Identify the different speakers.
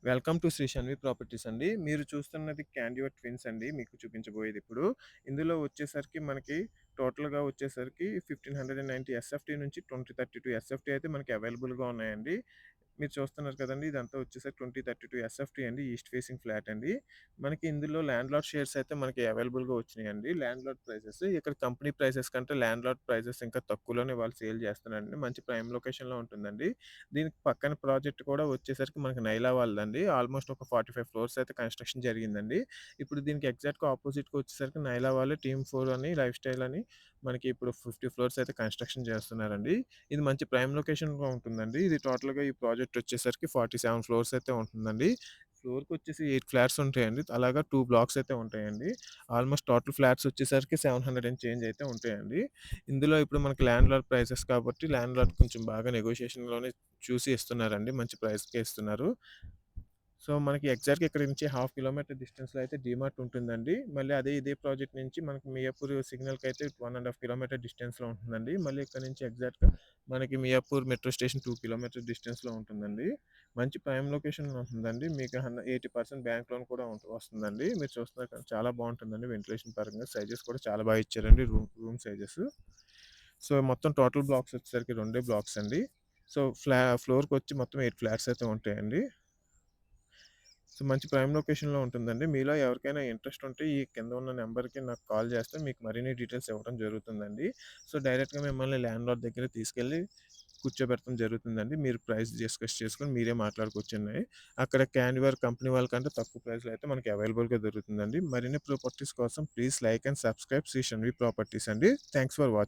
Speaker 1: Welcome to Shri Shanvi properties అండి. మీరు చూస్తున్నది క్యాండివర్ ట్విన్స్ అండి. మీకు చూపించబోయేది ఇప్పుడు. ఇందులో వచ్చేసరికి మనకి టోటల్‌గా వచ్చేసరికి 1590 ఎస్ఎఫ్టీ నుంచి 2032 ఎస్ఎఫ్టీ అయితే మనకి అవైలబుల్‌గా ఉన్నాయండి. మీరు చూస్తున్నారు కదండీ! ఇదంతా వచ్చేసరికి 2032 ఎస్ఎఫ్టీ అండి. ఈస్ట్ ఫేసింగ్ ఫ్లాట్ అండి. మనకి ఇందులో ల్యాండ్‌లార్డ్ షేర్స్ అయితే మనకి అవైలబుల్‌గా వచ్చినాయండి. ల్యాండ్‌లార్డ్ ప్రైసెస్ ఇక్కడ కంపెనీ ప్రైసెస్ కంటే ల్యాండ్‌లార్డ్ ప్రైసెస్ ఇంకా తక్కువలోనే వాళ్ళు సేల్ చేస్తున్నారండి. మంచి ప్రైమ్ లొకేషన్‌లో ఉంటుందండి. దీనికి పక్కన ప్రాజెక్ట్ కూడా వచ్చేసరికి మనకి నైలా వాళ్ళదండి. ఆల్మోస్ట్ ఒక 45 ఫ్లోర్స్ అయితే కన్‌స్ట్రక్షన్ జరిగిందండి. ఇప్పుడు దీనికి ఎగ్జాక్ట్‌గా ఆపోజిట్‌గా వచ్చేసరికి నైలా వాళ్ళు టీమ్ 4 అని, లైఫ్ స్టైల్ అని మనకి ఇప్పుడు 50 ఫ్లోర్స్ అయితే కన్‌స్ట్రక్షన్ చేస్తున్నారండి. ఇది మంచి ప్రైమ్ లొకేషన్‌లో ఉంటుందండి. ఇది టోటల్‌గా ఈ ప్రాజెక్ట్ వచ్చేసరికి 47 ఫ్లోర్స్ అయితే ఉంటుందండి. ఫ్లోర్‌కొచ్చేసి 8 ఫ్లాట్స్ ఉంటాయండి. అలాగా 2 బ్లాక్స్ అయితే ఉంటాయండి. ఆల్మోస్ట్ టోటల్ ఫ్లాట్స్ వచ్చేసరికి 700 అండ్ చేంజ్ అయితే ఉంటాయండి. ఇందులో ఇప్పుడు మనకి ల్యాండ్‌లార్డ్ ప్రైసెస్ కాబట్టి ల్యాండ్‌లార్డ్ కొంచెం బాగా నెగోషియేషన్‌లోనే చూసి ఇస్తున్నారండి. మంచి ప్రైస్‌కే ఇస్తున్నారు. సో, మనకి ఎగ్జాక్ట్‌గా ఇక్కడి నుంచి హాఫ్ కిలోమీటర్ డిస్టెన్స్‌లో అయితే డీమార్ట్ ఉంటుందండి. మళ్ళీ ఇదే ప్రాజెక్ట్ నుంచి మనకి మియాపూర్ సిగ్నల్‌కైతే 1½ కిలోమీటర్ డిస్టెన్స్‌లో ఉంటుందండి. మళ్ళీ ఇక్కడ నుంచి ఎగ్జాక్ట్‌గా మనకి మియాపూర్ మెట్రో స్టేషన్ 2 కిలోమీటర్ డిస్టెన్స్‌లో ఉంటుందండి. మంచి ప్రైమ్ లొకేషన్‌లో ఉంటుందండి. మీకు 80% బ్యాంక్ లోన్ కూడా వస్తుందండి. మీరు చూస్తున్నారు కదా! చాలా బావుంటుందండి వెంటిలేషన్ పరంగా. సైజెస్ కూడా చాలా బాగా ఇచ్చారండి రూమ్ సైజెస్. సో, మొత్తం టోటల్ బ్లాక్స్ వచ్చేసరికి రెండే బ్లాక్స్ అండి. సో, ఫ్లోర్‌కొచ్చి మొత్తం 8 ఫ్లాట్స్ అయితే ఉంటాయండి. సో, మంచి ప్రైమ్ లొకేషన్‌లో ఉంటుందండి. మీలో ఎవరికైనా ఇంట్రెస్ట్ ఉంటే ఈ కింద ఉన్న నంబర్‌కి నాకు కాల్ చేస్తే మీకు మరిన్ని డీటెయిల్స్ ఇవ్వడం జరుగుతుందండి. సో, డైరెక్ట్‌గా మిమ్మల్ని ల్యాండ్‌లార్డ్ దగ్గరికి తీసుకెళ్ళి కూర్చోబెట్టడం జరుగుతుందండి. మీరు ప్రైస్ డిస్కస్ చేసుకొని మీరే మాట్లాడుకోవచ్చండి. అక్కడ క్యాండివర్ కంపెనీ వాళ్ళకంటే తక్కువ ప్రైస్‌లో అయితే మనకి అవైలబుల్‌గా దొరుకుతుందండి. మరిన్ని ప్రాపర్టీస్ కోసం please like and subscribe Shri Shanvi properties అండి. Thanks for watching.